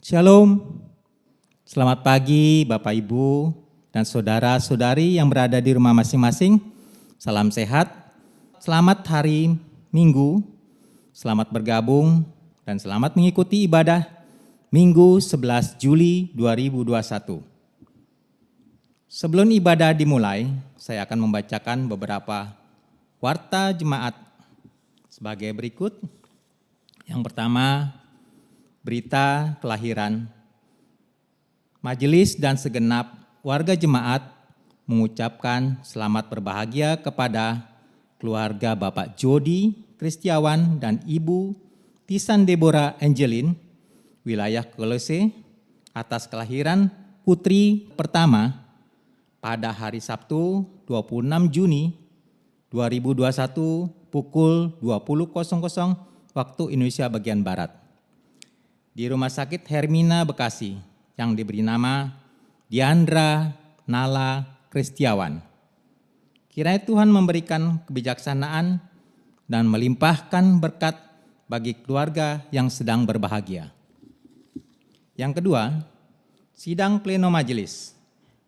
Shalom, selamat pagi Bapak Ibu dan saudara-saudari yang berada di rumah masing-masing. Salam sehat, selamat hari Minggu, selamat bergabung dan selamat mengikuti ibadah Minggu 11 Juli 2021. Sebelum ibadah dimulai, saya akan membacakan beberapa warta jemaat sebagai berikut. Yang pertama, berita kelahiran. Majelis dan segenap warga jemaat mengucapkan selamat berbahagia kepada keluarga Bapak Jody Kristiawan dan Ibu Tisan Deborah Angelin, wilayah Kolose, atas kelahiran putri pertama pada hari Sabtu 26 Juni 2021 pukul 20.00 waktu Indonesia bagian Barat di Rumah Sakit Hermina Bekasi yang diberi nama Diandra Nala Kristiawan. Kiranya Tuhan memberikan kebijaksanaan dan melimpahkan berkat bagi keluarga yang sedang berbahagia. Yang kedua, sidang pleno majelis.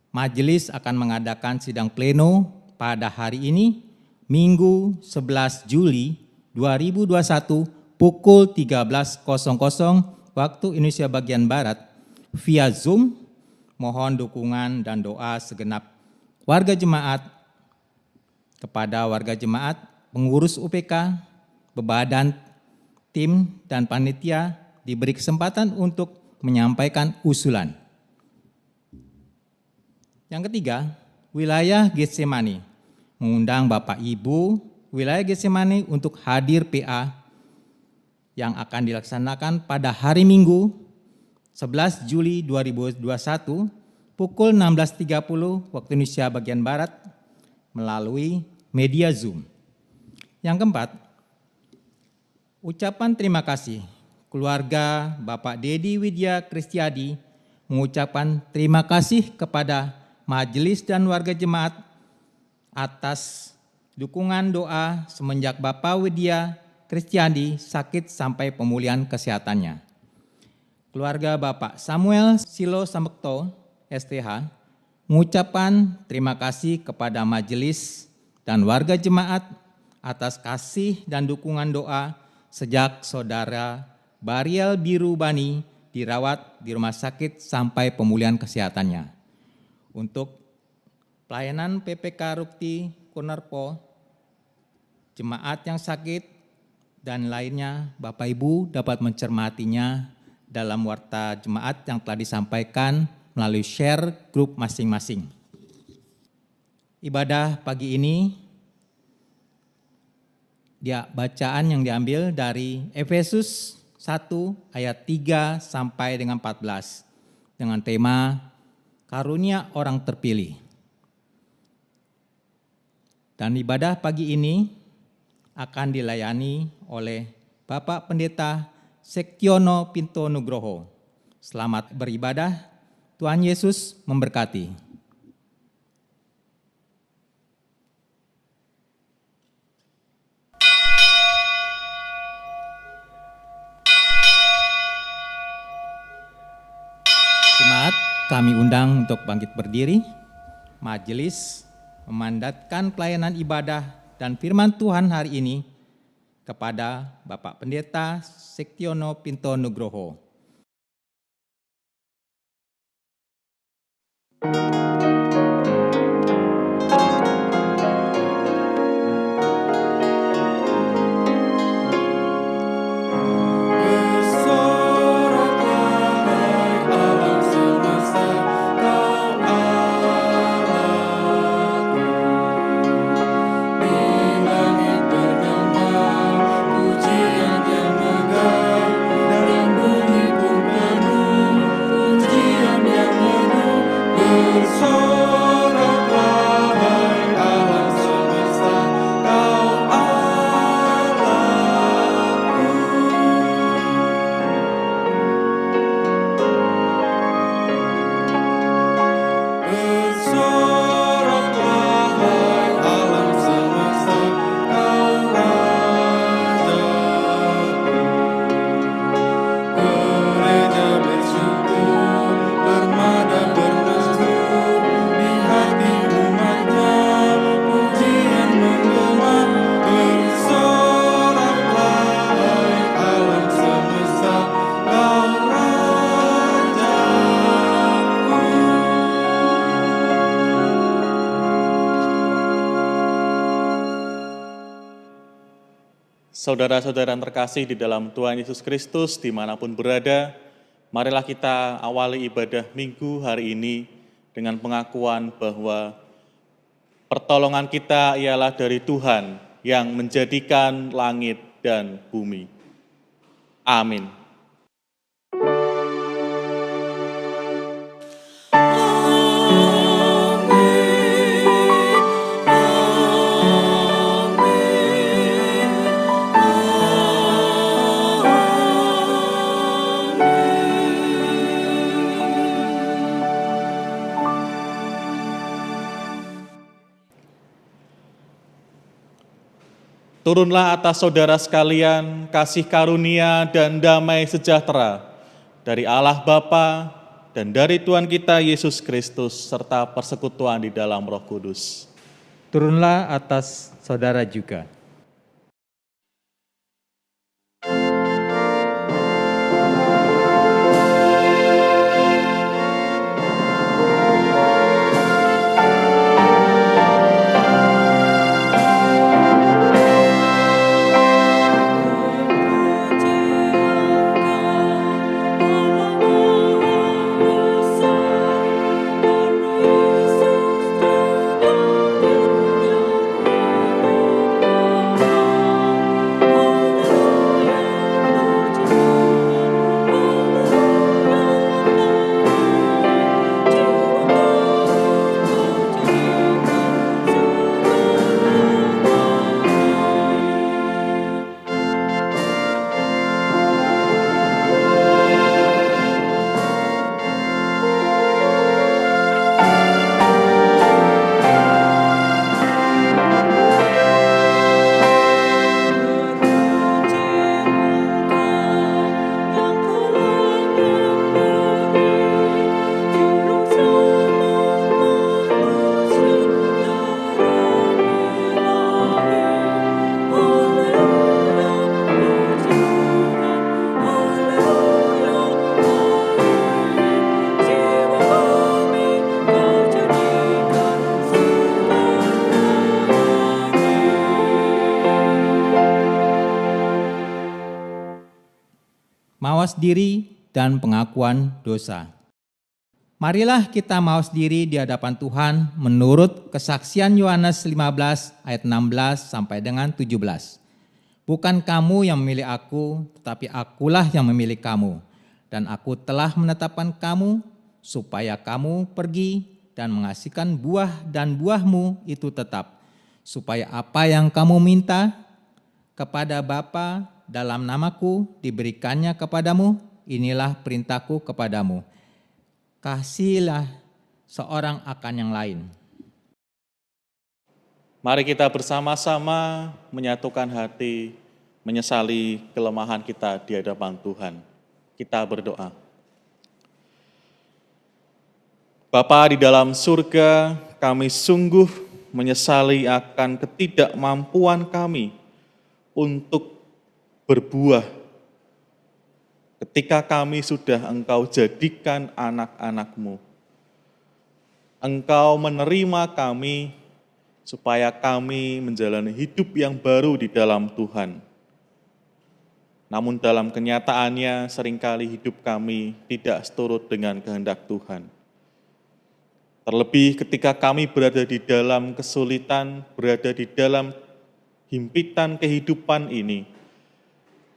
Majelis akan mengadakan sidang pleno pada hari ini, Minggu 11 Juli 2021 pukul 13.00 waktu Indonesia bagian Barat via Zoom. Mohon dukungan dan doa segenap warga jemaat kepada warga jemaat, pengurus UPK, bebadan, tim, dan panitia diberi kesempatan untuk menyampaikan usulan. Yang ketiga, wilayah Getsemani mengundang Bapak Ibu wilayah Getsemani untuk hadir PA yang akan dilaksanakan pada hari Minggu 11 Juli 2021 pukul 16.30 waktu Indonesia bagian Barat melalui media Zoom. Yang keempat, ucapan terima kasih. Keluarga Bapak Dedi Widya Kristiadi mengucapkan terima kasih kepada majelis dan warga jemaat atas dukungan doa semenjak Bapak Widya Kristiadi sakit sampai pemulihan kesehatannya. Keluarga Bapak Samuel Silo Sambekto, STH, mengucapkan terima kasih kepada majelis dan warga jemaat atas kasih dan dukungan doa sejak saudara Bariel Biru Bani dirawat di rumah sakit sampai pemulihan kesehatannya. Untuk pelayanan PPK Rukti Kunarpo, jemaat yang sakit dan lainnya, Bapak Ibu dapat mencermatinya dalam warta jemaat yang telah disampaikan melalui share grup masing-masing. Ibadah pagi ini, bacaan yang diambil dari Efesus 1 ayat 3 sampai dengan 14 dengan tema karunia orang terpilih. Dan ibadah pagi ini akan dilayani oleh Bapak Pendeta Sektiono Pinto Nugroho. Selamat beribadah, Tuhan Yesus memberkati. Jemaat, kami undang untuk bangkit berdiri. Majelis memandatkan pelayanan ibadah dan firman Tuhan hari ini kepada Bapak Pendeta Sektiono Pinto Nugroho. Saudara-saudara yang terkasih di dalam Tuhan Yesus Kristus, dimanapun berada, marilah kita awali ibadah Minggu hari ini dengan pengakuan bahwa pertolongan kita ialah dari Tuhan yang menjadikan langit dan bumi. Amin. Turunlah atas saudara sekalian kasih karunia dan damai sejahtera dari Allah Bapa dan dari Tuhan kita Yesus Kristus serta persekutuan di dalam Roh Kudus. Turunlah atas saudara juga. Mawas diri dan pengakuan dosa. Marilah kita mawas diri di hadapan Tuhan menurut kesaksian Yohanes 15 ayat 16 sampai dengan 17. Bukan kamu yang memilih aku, tetapi akulah yang memilih kamu. Dan aku telah menetapkan kamu supaya kamu pergi dan menghasilkan buah dan buahmu itu tetap. Supaya apa yang kamu minta kepada Bapa dalam namaku diberikannya kepadamu, inilah perintahku kepadamu. Kasihilah seorang akan yang lain. Mari kita bersama-sama menyatukan hati, menyesali kelemahan kita di hadapan Tuhan. Kita berdoa. Bapa di dalam surga, kami sungguh menyesali akan ketidakmampuan kami untuk berbuah ketika kami sudah Engkau jadikan anak-anak-Mu. Engkau menerima kami supaya kami menjalani hidup yang baru di dalam Tuhan. Namun dalam kenyataannya seringkali hidup kami tidak seturut dengan kehendak Tuhan. Terlebih ketika kami berada di dalam kesulitan, berada di dalam himpitan kehidupan ini,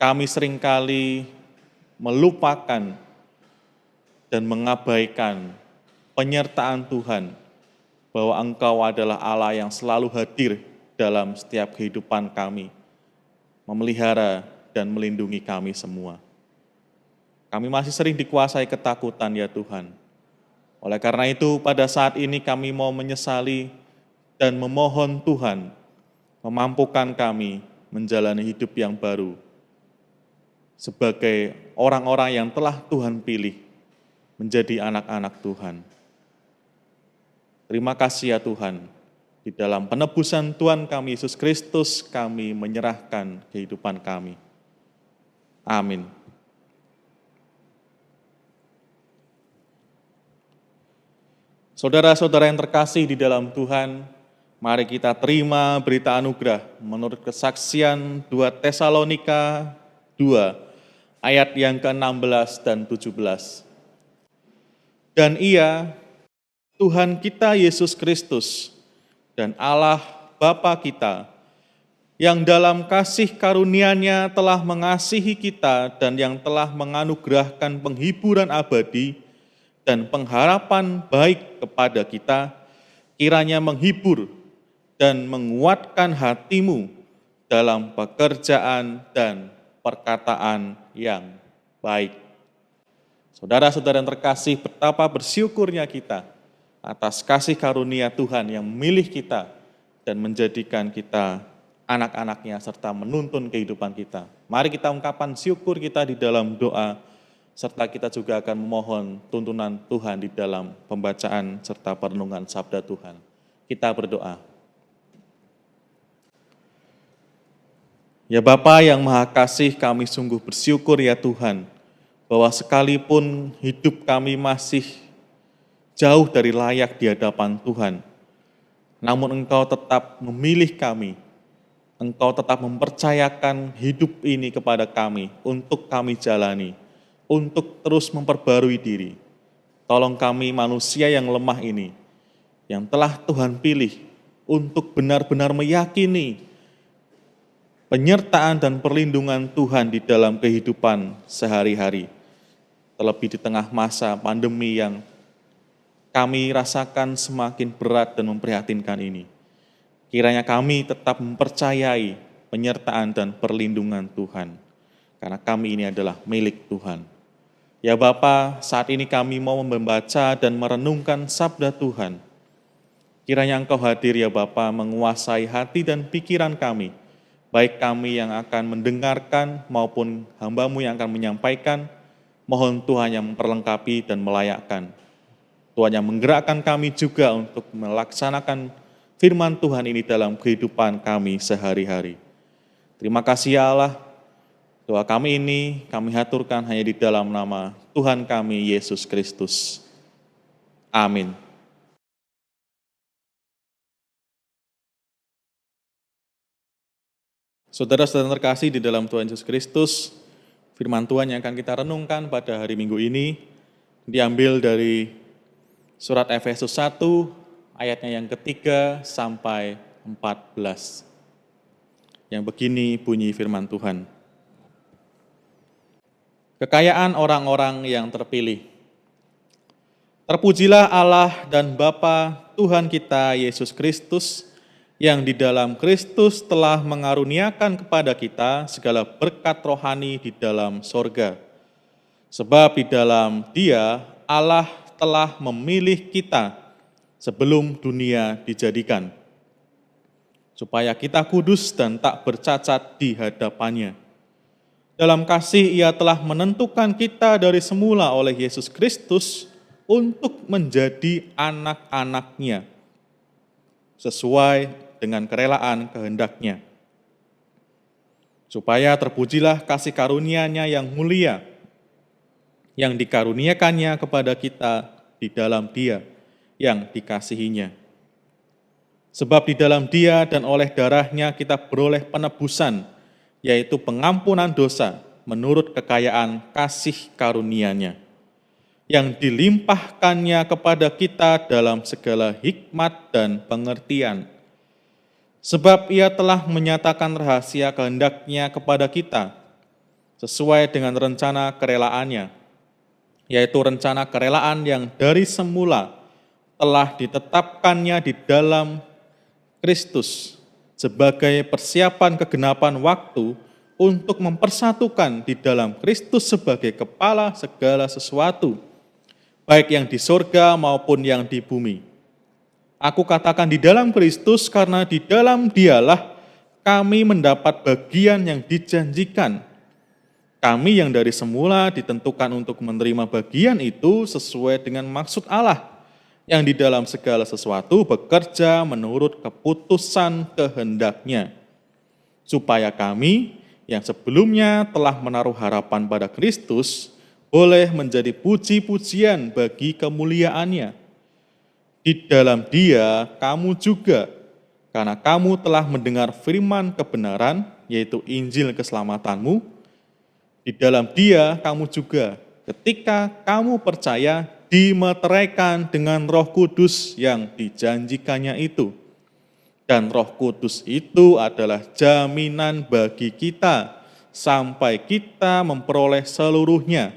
kami seringkali melupakan dan mengabaikan penyertaan Tuhan bahwa Engkau adalah Allah yang selalu hadir dalam setiap kehidupan kami, memelihara dan melindungi kami semua. Kami masih sering dikuasai ketakutan ya Tuhan. Oleh karena itu pada saat ini kami mau menyesali dan memohon Tuhan memampukan kami menjalani hidup yang baru sebagai orang-orang yang telah Tuhan pilih menjadi anak-anak Tuhan. Terima kasih ya Tuhan, di dalam penebusan Tuhan kami Yesus Kristus kami menyerahkan kehidupan kami. Amin. Saudara-saudara yang terkasih di dalam Tuhan, Mari kita terima berita anugerah menurut kesaksian 2 Tesalonika 2 ayat yang ke-16 dan 17. Dan Ia, Tuhan kita Yesus Kristus, dan Allah Bapa kita, yang dalam kasih karunia-Nya telah mengasihi kita dan yang telah menganugerahkan penghiburan abadi dan pengharapan baik kepada kita, kiranya menghibur dan menguatkan hatimu dalam pekerjaan dan perkataan yang baik. Saudara-saudara yang terkasih, betapa bersyukurnya kita atas kasih karunia Tuhan yang memilih kita dan menjadikan kita anak-anaknya serta menuntun kehidupan kita. Mari kita ungkapkan syukur kita di dalam doa, serta kita juga akan memohon tuntunan Tuhan di dalam pembacaan serta perenungan sabda Tuhan. Kita berdoa. Ya Bapa yang Maha Kasih, kami sungguh bersyukur ya Tuhan, bahwa sekalipun hidup kami masih jauh dari layak di hadapan Tuhan, namun Engkau tetap memilih kami, Engkau tetap mempercayakan hidup ini kepada kami untuk kami jalani, untuk terus memperbarui diri. Tolong kami manusia yang lemah ini, yang telah Tuhan pilih untuk benar-benar meyakini penyertaan dan perlindungan Tuhan di dalam kehidupan sehari-hari. Terlebih di tengah masa pandemi yang kami rasakan semakin berat dan memprihatinkan ini. Kiranya kami tetap mempercayai penyertaan dan perlindungan Tuhan, karena kami ini adalah milik Tuhan. Ya Bapa, saat ini kami mau membaca dan merenungkan sabda Tuhan. Kiranya Engkau hadir ya Bapa, menguasai hati dan pikiran kami, baik kami yang akan mendengarkan maupun hamba-Mu yang akan menyampaikan. Mohon Tuhan yang memperlengkapi dan melayakkan. Tuhan yang menggerakkan kami juga untuk melaksanakan firman Tuhan ini dalam kehidupan kami sehari-hari. Terima kasih ya Allah, doa kami ini kami haturkan hanya di dalam nama Tuhan kami Yesus Kristus. Amin. Saudara-saudara terkasih di dalam Tuhan Yesus Kristus, firman Tuhan yang akan kita renungkan pada hari Minggu ini diambil dari surat Efesus 1 ayatnya yang ketiga sampai 14. Yang begini bunyi firman Tuhan. Kekayaan orang-orang yang terpilih. Terpujilah Allah dan Bapa Tuhan kita Yesus Kristus, yang di dalam Kristus telah mengaruniakan kepada kita segala berkat rohani di dalam sorga. Sebab di dalam Dia Allah telah memilih kita sebelum dunia dijadikan, supaya kita kudus dan tak bercacat di hadapan-Nya. Dalam kasih Ia telah menentukan kita dari semula oleh Yesus Kristus untuk menjadi anak-anak-Nya, sesuai dengan kerelaan kehendak-Nya, supaya terpujilah kasih karunia-Nya yang mulia, yang dikaruniakannya kepada kita di dalam Dia yang dikasihi-Nya. Sebab di dalam Dia dan oleh darah-Nya kita beroleh penebusan, yaitu pengampunan dosa menurut kekayaan kasih karunia-Nya, yang dilimpahkannya kepada kita dalam segala hikmat dan pengertian. Sebab Ia telah menyatakan rahasia kehendak-Nya kepada kita, sesuai dengan rencana kerelaannya, yaitu rencana kerelaan yang dari semula telah ditetapkannya di dalam Kristus sebagai persiapan kegenapan waktu untuk mempersatukan di dalam Kristus sebagai kepala segala sesuatu, baik yang di sorga maupun yang di bumi. Aku katakan di dalam Kristus, karena di dalam Dialah kami mendapat bagian yang dijanjikan. Kami yang dari semula ditentukan untuk menerima bagian itu sesuai dengan maksud Allah, yang di dalam segala sesuatu bekerja menurut keputusan kehendak-Nya, supaya kami yang sebelumnya telah menaruh harapan pada Kristus boleh menjadi puji-pujian bagi kemuliaan-Nya. Di dalam Dia kamu juga karena kamu telah mendengar firman kebenaran, yaitu Injil keselamatanmu. Di dalam Dia kamu juga, ketika kamu percaya, dimeteraikan dengan Roh Kudus yang dijanjikannya itu. Dan Roh Kudus itu adalah jaminan bagi kita sampai kita memperoleh seluruhnya,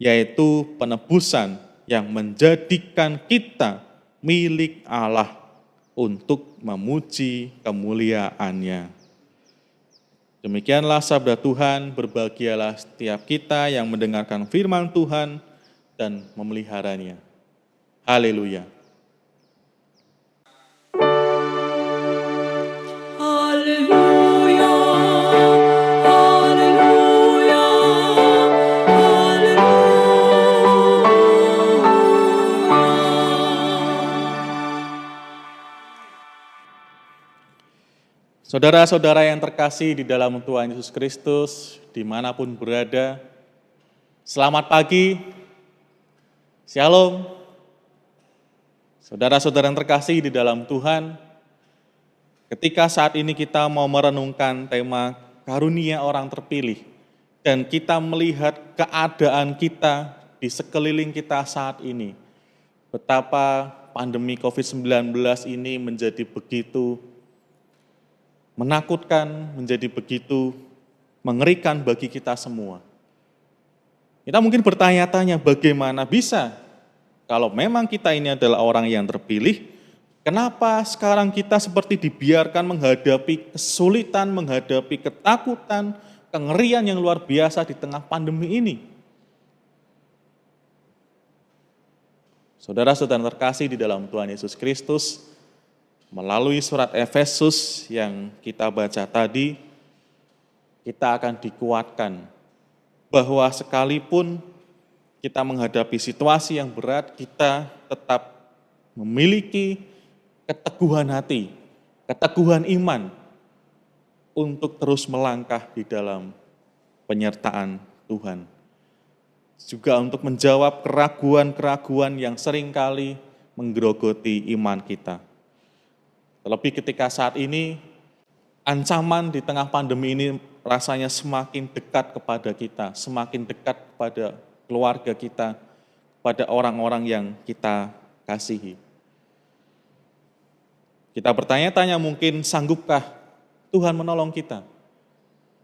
yaitu penebusan yang menjadikan kita milik Allah untuk memuji kemuliaan-Nya. Demikianlah sabda Tuhan, berbahagialah setiap kita yang mendengarkan firman Tuhan dan memeliharanya. Haleluya. Haleluya, haleluya, haleluya. Saudara-saudara yang terkasih di dalam Tuhan Yesus Kristus, dimanapun berada, selamat pagi, shalom. Saudara-saudara yang terkasih di dalam Tuhan, ketika saat ini kita mau merenungkan tema karunia orang terpilih, dan kita melihat keadaan kita di sekeliling kita saat ini, betapa pandemi COVID-19 ini menjadi begitu menakutkan, menjadi begitu mengerikan bagi kita semua. Kita mungkin bertanya-tanya bagaimana bisa kalau memang kita ini adalah orang yang terpilih, kenapa sekarang kita seperti dibiarkan menghadapi kesulitan, menghadapi ketakutan, kengerian yang luar biasa di tengah pandemi ini? Saudara-saudara terkasih di dalam Tuhan Yesus Kristus, melalui surat Efesus yang kita baca tadi, kita akan dikuatkan bahwa sekalipun kita menghadapi situasi yang berat, kita tetap memiliki keteguhan hati, keteguhan iman untuk terus melangkah di dalam penyertaan Tuhan. Juga untuk menjawab keraguan-keraguan yang seringkali menggerogoti iman kita. Terlebih ketika saat ini, ancaman di tengah pandemi ini rasanya semakin dekat kepada kita, semakin dekat kepada keluarga kita, pada orang-orang yang kita kasihi. Kita bertanya-tanya mungkin sanggupkah Tuhan menolong kita?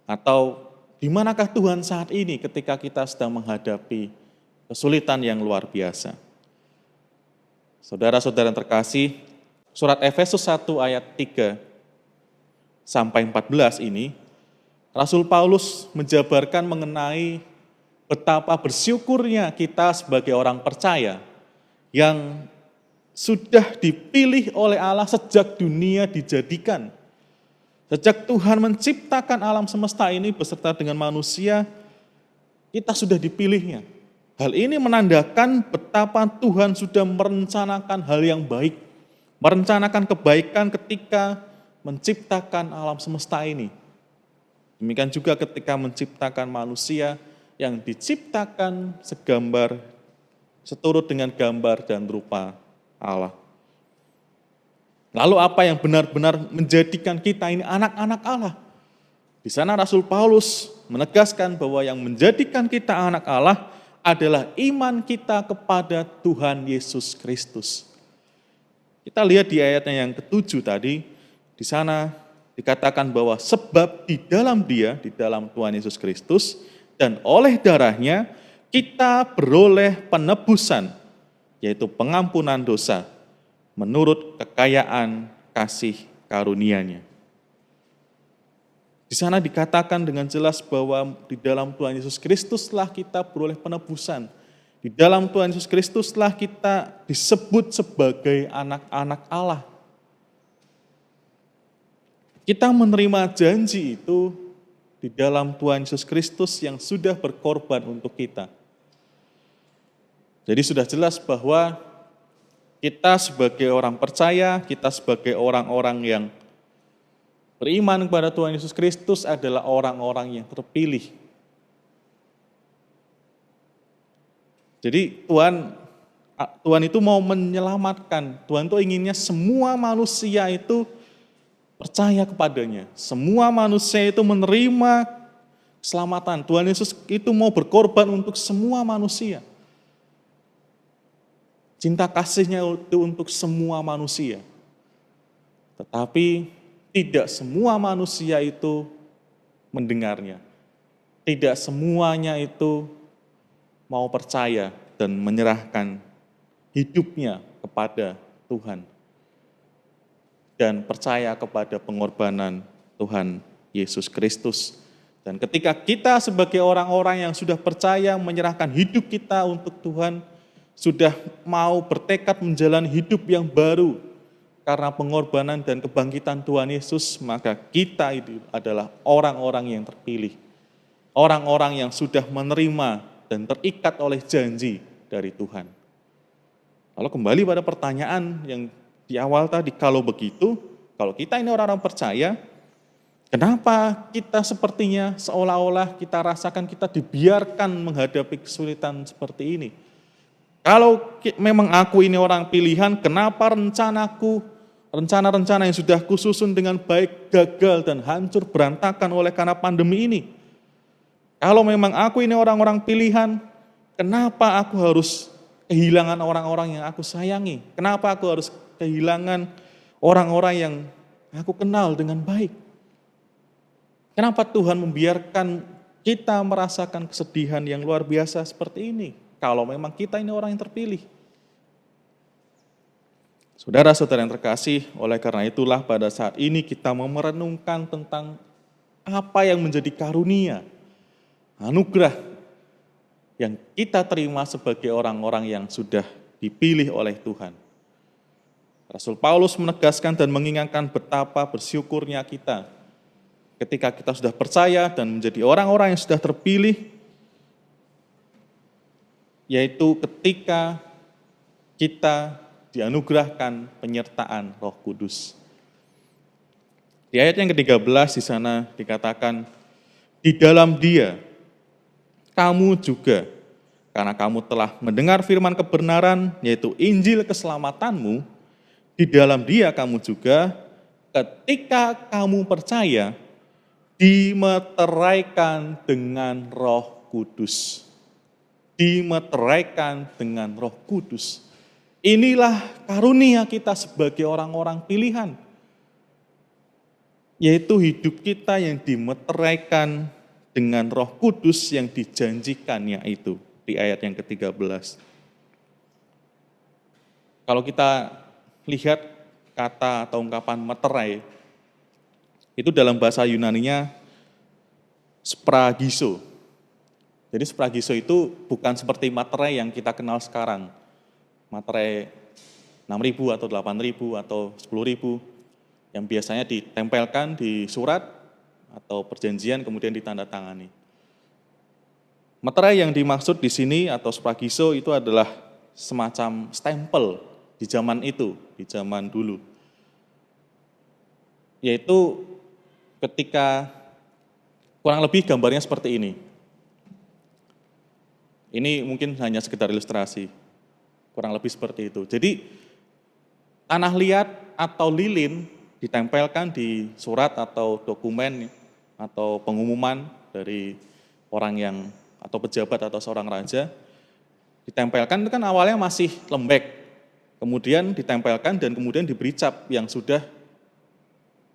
Atau di manakah Tuhan saat ini ketika kita sedang menghadapi kesulitan yang luar biasa? Saudara-saudara yang terkasih, surat Efesus 1 ayat 3 sampai 14 ini, Rasul Paulus menjabarkan mengenai betapa bersyukurnya kita sebagai orang percaya yang sudah dipilih oleh Allah sejak dunia dijadikan. Sejak Tuhan menciptakan alam semesta ini beserta dengan manusia, kita sudah dipilihnya. Hal ini menandakan betapa Tuhan sudah merencanakan hal yang baik, merencanakan kebaikan ketika menciptakan alam semesta ini. Demikian juga ketika menciptakan manusia yang diciptakan segambar, seturut dengan gambar dan rupa Allah. Lalu apa yang benar-benar menjadikan kita ini anak-anak Allah? Di sana Rasul Paulus menegaskan bahwa yang menjadikan kita anak Allah adalah iman kita kepada Tuhan Yesus Kristus. Kita lihat di ayatnya yang ke-7 tadi, di sana dikatakan bahwa sebab di dalam Dia, di dalam Tuhan Yesus Kristus, dan oleh darahnya kita beroleh penebusan, yaitu pengampunan dosa, menurut kekayaan kasih karunia-Nya. Di sana dikatakan dengan jelas bahwa di dalam Tuhan Yesus Kristuslah kita beroleh penebusan. Di dalam Tuhan Yesus Kristuslah kita disebut sebagai anak-anak Allah. Kita menerima janji itu di dalam Tuhan Yesus Kristus yang sudah berkorban untuk kita. Jadi sudah jelas bahwa kita sebagai orang percaya, kita sebagai orang-orang yang beriman kepada Tuhan Yesus Kristus adalah orang-orang yang terpilih. Jadi Tuhan itu mau menyelamatkan, Tuhan itu inginnya semua manusia itu percaya kepadanya. Semua manusia itu menerima keselamatan. Tuhan Yesus itu mau berkorban untuk semua manusia. Cinta kasihnya itu untuk semua manusia. Tetapi tidak semua manusia itu mendengarnya. Tidak semuanya itu mau percaya dan menyerahkan hidupnya kepada Tuhan. Dan percaya kepada pengorbanan Tuhan Yesus Kristus. Dan ketika kita sebagai orang-orang yang sudah percaya menyerahkan hidup kita untuk Tuhan, sudah mau bertekad menjalani hidup yang baru karena pengorbanan dan kebangkitan Tuhan Yesus, maka kita itu adalah orang-orang yang terpilih. Orang-orang yang sudah menerima dan terikat oleh janji dari Tuhan. Lalu kembali pada pertanyaan yang di awal tadi, kalau begitu, kalau kita ini orang-orang percaya, kenapa kita sepertinya seolah-olah kita rasakan kita dibiarkan menghadapi kesulitan seperti ini? Kalau memang aku ini orang pilihan, kenapa rencana-rencana yang sudah kususun dengan baik gagal dan hancur berantakan oleh karena pandemi ini? Kalau memang aku ini orang-orang pilihan, kenapa aku harus kehilangan orang-orang yang aku sayangi? Kenapa aku harus kehilangan orang-orang yang aku kenal dengan baik? Kenapa Tuhan membiarkan kita merasakan kesedihan yang luar biasa seperti ini? Kalau memang kita ini orang yang terpilih. Saudara-saudara yang terkasih, oleh karena itulah pada saat ini kita mau merenungkan tentang apa yang menjadi karunia, anugerah yang kita terima sebagai orang-orang yang sudah dipilih oleh Tuhan. Rasul Paulus menegaskan dan mengingatkan betapa bersyukurnya kita ketika kita sudah percaya dan menjadi orang-orang yang sudah terpilih, yaitu ketika kita dianugerahkan penyertaan Roh Kudus. Di ayat yang ke-13 di sana dikatakan, di dalam Dia kamu juga, karena kamu telah mendengar firman kebenaran, yaitu Injil keselamatanmu, di dalam Dia kamu juga, ketika kamu percaya, dimeteraikan dengan Roh Kudus. Dimeteraikan dengan Roh Kudus. Inilah karunia kita sebagai orang-orang pilihan. Yaitu hidup kita yang dimeteraikan dengan Roh Kudus yang dijanjikannya itu. Di ayat yang ke-13. Kalau kita lihat kata atau ungkapan meterai, itu dalam bahasa Yunaninya spragiso. Jadi spragiso itu bukan seperti materai yang kita kenal sekarang. Materai 6.000 atau 8.000 atau 10.000 yang biasanya ditempelkan di surat atau perjanjian kemudian ditandatangani. Materai yang dimaksud di sini atau spragiso itu adalah semacam stempel di zaman itu, di zaman dulu. Yaitu ketika kurang lebih gambarnya seperti ini. Ini mungkin hanya sekedar ilustrasi. Kurang lebih seperti itu. Jadi tanah liat atau lilin ditempelkan di surat atau dokumen atau pengumuman dari orang yang atau pejabat atau seorang raja. Ditempelkan itu kan awalnya masih lembek. Kemudian ditempelkan dan kemudian diberi cap yang sudah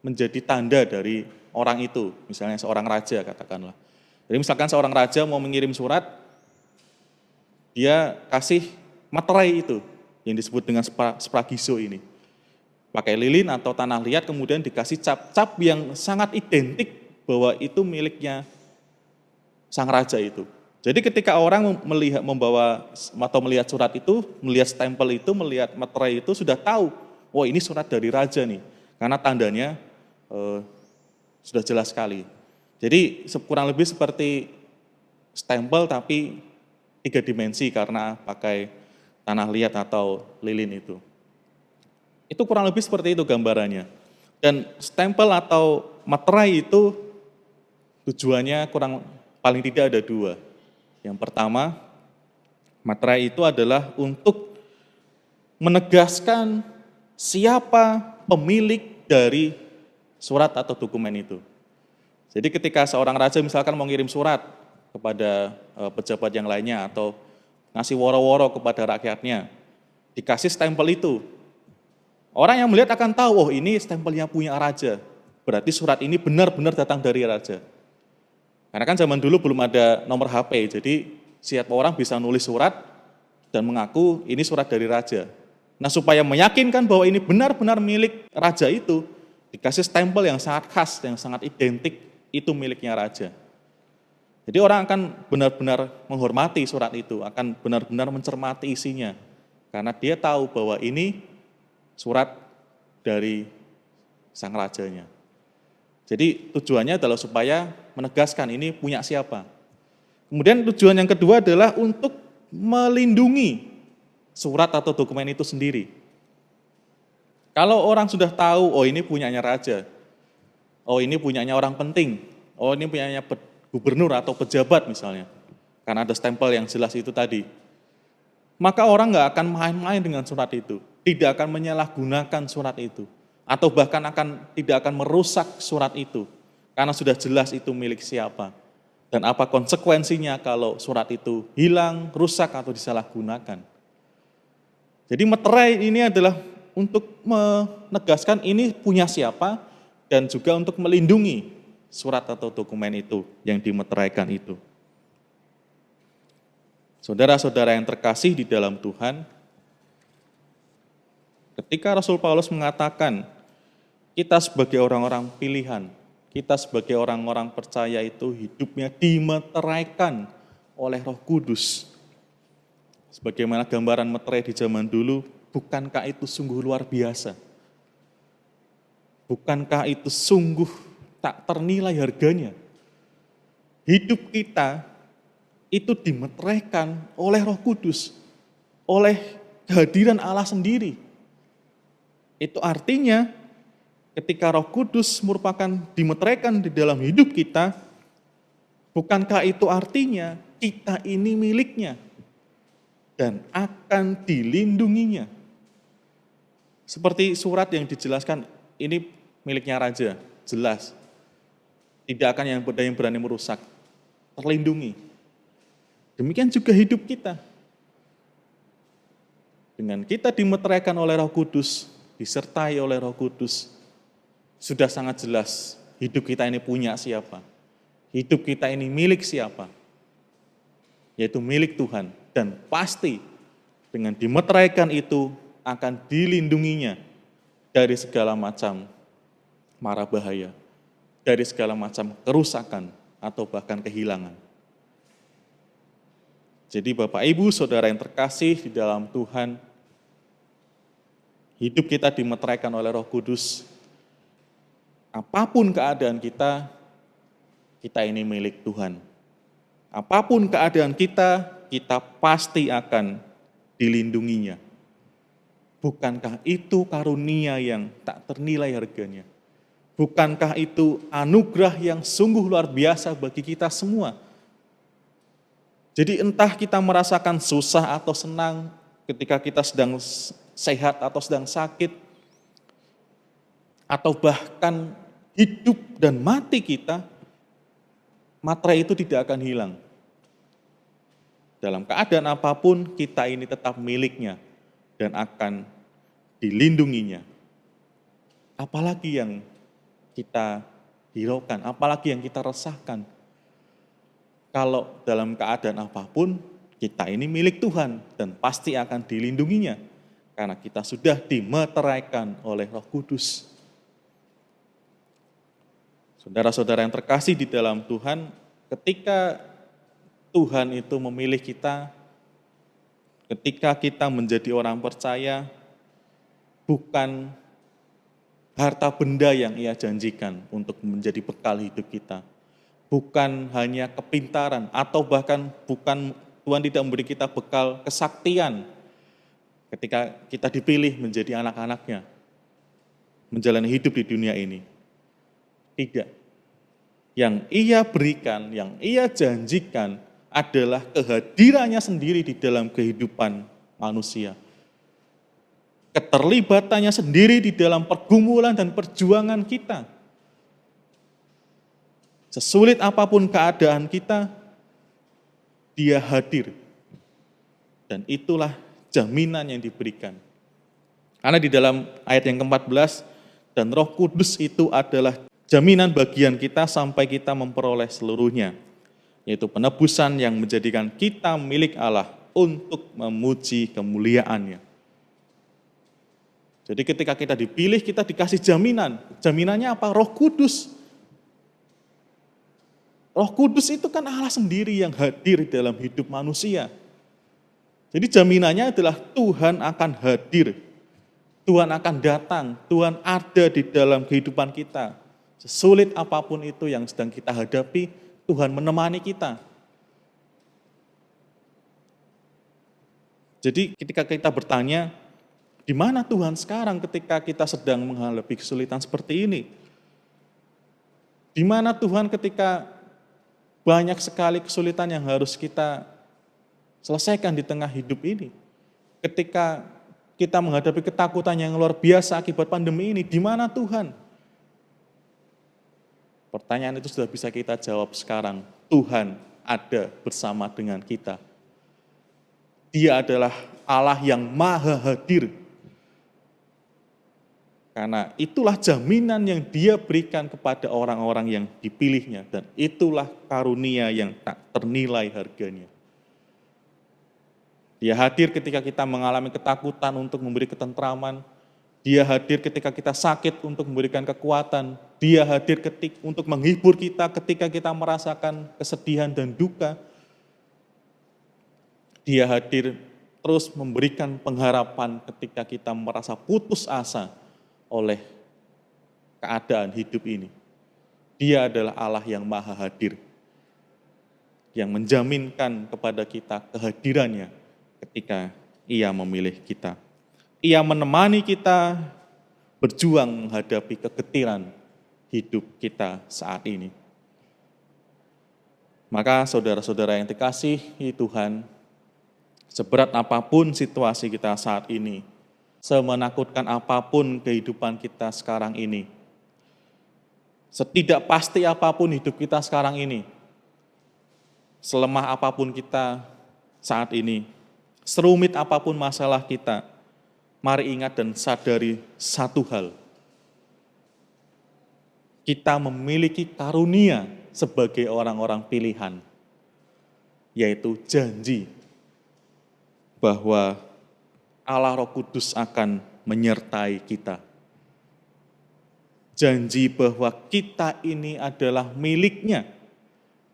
menjadi tanda dari orang itu, misalnya seorang raja katakanlah. Jadi misalkan seorang raja mau mengirim surat, dia kasih materai itu yang disebut dengan spragiso ini. Pakai lilin atau tanah liat kemudian dikasih cap yang sangat identik bahwa itu miliknya sang raja itu. Jadi ketika orang membawa atau melihat surat itu, melihat stempel itu, melihat materai itu sudah tahu, oh ini surat dari raja nih, karena tandanya sudah jelas sekali. Jadi kurang lebih seperti stempel tapi 3 dimensi karena pakai tanah liat atau lilin itu. Itu kurang lebih seperti itu gambarannya. Dan stempel atau materai itu tujuannya paling tidak ada 2. Yang pertama, materai itu adalah untuk menegaskan siapa pemilik dari surat atau dokumen itu. Jadi ketika seorang raja misalkan mau ngirim surat kepada pejabat yang lainnya atau ngasih woro-woro kepada rakyatnya, dikasih stempel itu. Orang yang melihat akan tahu, oh ini stempelnya punya raja. Berarti surat ini benar-benar datang dari raja. Karena kan zaman dulu belum ada nomor HP, jadi setiap orang bisa nulis surat dan mengaku ini surat dari raja. Nah supaya meyakinkan bahwa ini benar-benar milik raja itu, dikasih stempel yang sangat khas, yang sangat identik, itu miliknya raja. Jadi orang akan benar-benar menghormati surat itu, akan benar-benar mencermati isinya. Karena dia tahu bahwa ini surat dari sang rajanya. Jadi tujuannya adalah supaya menegaskan ini punya siapa. Kemudian tujuan yang kedua adalah untuk melindungi surat atau dokumen itu sendiri. Kalau orang sudah tahu, oh ini punyanya raja, oh ini punyanya orang penting, oh ini punyanya gubernur atau pejabat misalnya, karena ada stempel yang jelas itu tadi, maka orang nggak akan main-main dengan surat itu, tidak akan menyalahgunakan surat itu, atau bahkan tidak akan merusak surat itu, karena sudah jelas itu milik siapa, dan apa konsekuensinya kalau surat itu hilang, rusak, atau disalahgunakan. Jadi meterai ini adalah untuk menegaskan ini punya siapa, dan juga untuk melindungi surat atau dokumen itu yang dimeteraikan itu. Saudara-saudara yang terkasih di dalam Tuhan, ketika Rasul Paulus mengatakan, kita sebagai orang-orang pilihan, kita sebagai orang-orang percaya itu hidupnya dimeteraikan oleh Roh Kudus. Sebagaimana gambaran meterai di zaman dulu, bukankah itu sungguh luar biasa? Bukankah itu sungguh tak ternilai harganya? Hidup kita itu dimeteraikan oleh Roh Kudus, oleh kehadiran Allah sendiri. Itu artinya ketika Roh Kudus merupakan dimeteraikan di dalam hidup kita, bukankah itu artinya kita ini miliknya dan akan dilindunginya? Seperti surat yang dijelaskan, ini miliknya raja, jelas. Tidak akan yang berani merusak, terlindungi. Demikian juga hidup kita. Dengan kita dimeteraikan oleh Roh Kudus, disertai oleh Roh Kudus, sudah sangat jelas hidup kita ini punya siapa. Hidup kita ini milik siapa. Yaitu milik Tuhan. Dan pasti dengan dimeteraikan itu akan dilindunginya dari segala macam mara bahaya, dari segala macam kerusakan atau bahkan kehilangan. Jadi Bapak Ibu, Saudara yang terkasih di dalam Tuhan, hidup kita dimeteraikan oleh Roh Kudus. Apapun keadaan kita ini milik Tuhan. Apapun keadaan kita pasti akan dilindunginya. Bukankah itu karunia yang tak ternilai harganya? Bukankah itu anugerah yang sungguh luar biasa bagi kita semua? Jadi entah kita merasakan susah atau senang ketika kita sedang sehat atau sedang sakit, atau bahkan hidup dan mati kita, materai itu tidak akan hilang. Dalam keadaan apapun, kita ini tetap miliknya dan akan dilindunginya. Apalagi yang kita hiraukan, apalagi yang kita resahkan. Kalau dalam keadaan apapun, kita ini milik Tuhan dan pasti akan dilindunginya. Karena kita sudah dimeteraikan oleh Roh Kudus. Saudara-saudara yang terkasih di dalam Tuhan, ketika Tuhan itu memilih kita, ketika kita menjadi orang percaya, bukan harta benda yang Ia janjikan untuk menjadi bekal hidup kita. Bukan hanya kepintaran, atau bahkan bukan Tuhan tidak memberi kita bekal kesaktian ketika kita dipilih menjadi anak-anaknya, menjalani hidup di dunia ini. Tidak. Yang Ia berikan, yang Ia janjikan adalah kehadirannya sendiri di dalam kehidupan manusia. Keterlibatannya sendiri di dalam pergumulan dan perjuangan kita. Sesulit apapun keadaan kita, Dia hadir. Dan itulah jaminan yang diberikan. Karena di dalam ayat yang ke-14, dan Roh Kudus itu adalah jaminan bagian kita sampai kita memperoleh seluruhnya, yaitu penebusan yang menjadikan kita milik Allah untuk memuji kemuliaan-Nya. Jadi ketika kita dipilih, kita dikasih jaminan. Jaminannya apa? Roh Kudus. Roh Kudus itu kan Allah sendiri yang hadir dalam hidup manusia. Jadi jaminannya adalah Tuhan akan hadir. Tuhan akan datang, Tuhan ada di dalam kehidupan kita. Sesulit apapun itu yang sedang kita hadapi, Tuhan menemani kita. Jadi ketika kita bertanya, di mana Tuhan sekarang ketika kita sedang menghadapi kesulitan seperti ini? Di mana Tuhan ketika banyak sekali kesulitan yang harus kita selesaikan di tengah hidup ini? Ketika kita menghadapi ketakutan yang luar biasa akibat pandemi ini, di mana Tuhan? Pertanyaan itu sudah bisa kita jawab sekarang. Tuhan ada bersama dengan kita. Dia adalah Allah yang maha hadir. Karena itulah jaminan yang Dia berikan kepada orang-orang yang dipilihnya. Dan itulah karunia yang tak ternilai harganya. Dia hadir ketika kita mengalami ketakutan untuk memberi ketentraman. Dia hadir ketika kita sakit untuk memberikan kekuatan. Dia hadir untuk menghibur kita ketika kita merasakan kesedihan dan duka. Dia hadir terus memberikan pengharapan ketika kita merasa putus asa oleh keadaan hidup ini. Dia adalah Allah yang maha hadir, yang menjaminkan kepada kita kehadirannya ketika Ia memilih kita. Ia menemani kita berjuang menghadapi kegetiran hidup kita saat ini. Maka saudara-saudara yang dikasihi Tuhan, seberat apapun situasi kita saat ini, semenakutkan apapun kehidupan kita sekarang ini, setidak pasti apapun hidup kita sekarang ini, selemah apapun kita saat ini, serumit apapun masalah kita, mari ingat dan sadari satu hal. Kita memiliki karunia sebagai orang-orang pilihan, yaitu janji bahwa Allah Roh Kudus akan menyertai kita. Janji bahwa kita ini adalah miliknya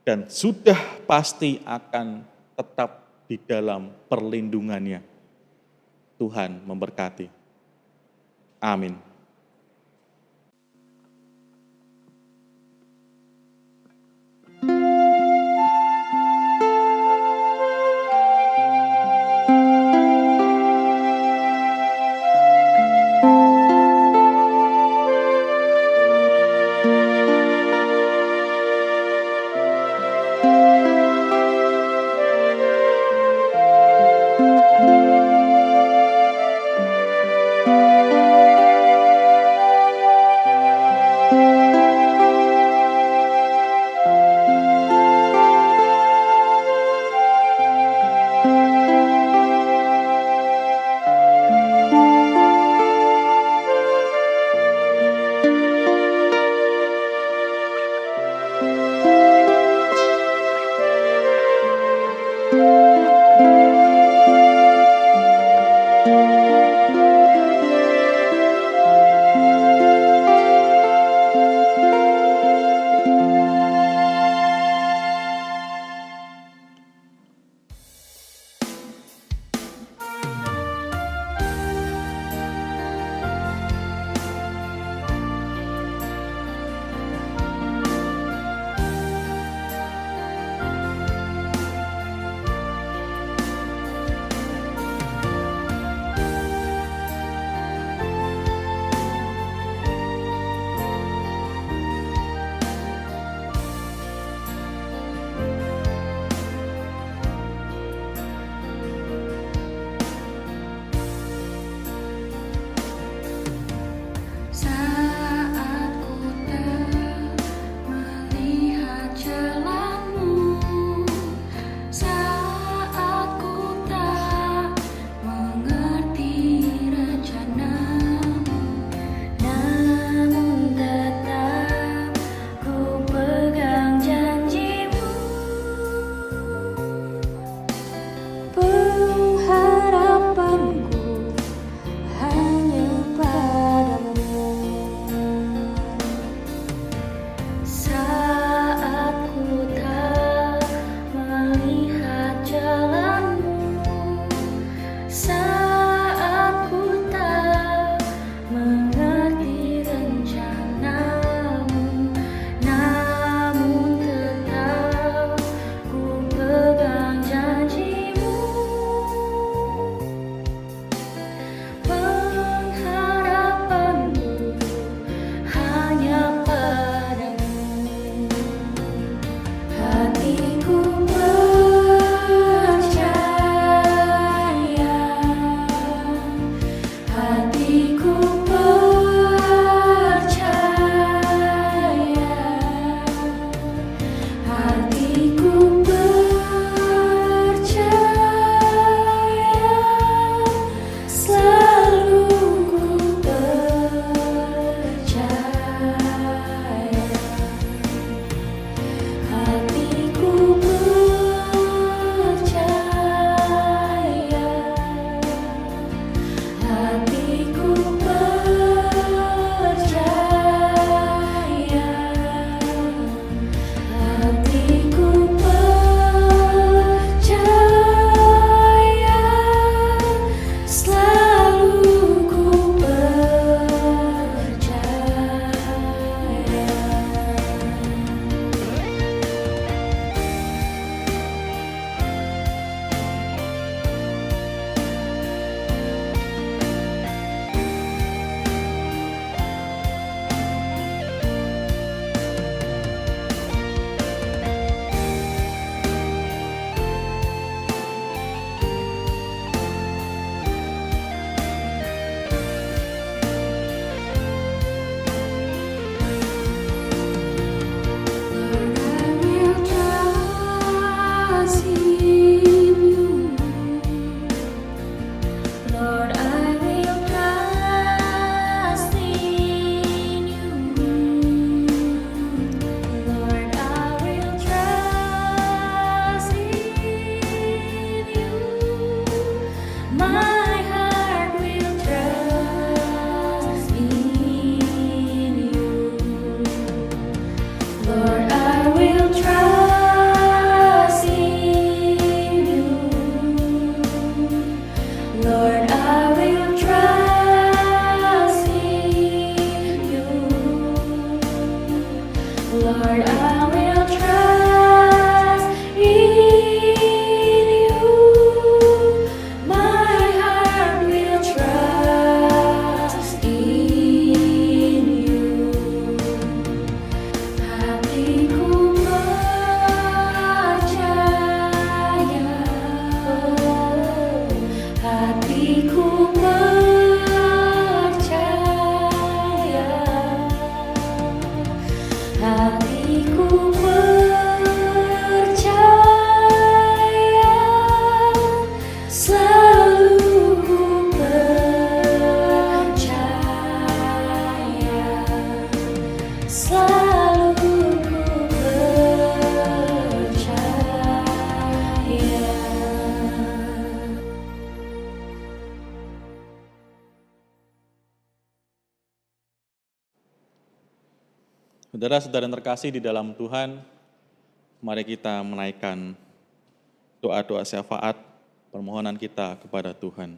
dan sudah pasti akan tetap di dalam perlindungannya. Tuhan memberkati. Amin. Saudara-saudara yang terkasih di dalam Tuhan, mari kita menaikkan doa-doa syafaat permohonan kita kepada Tuhan.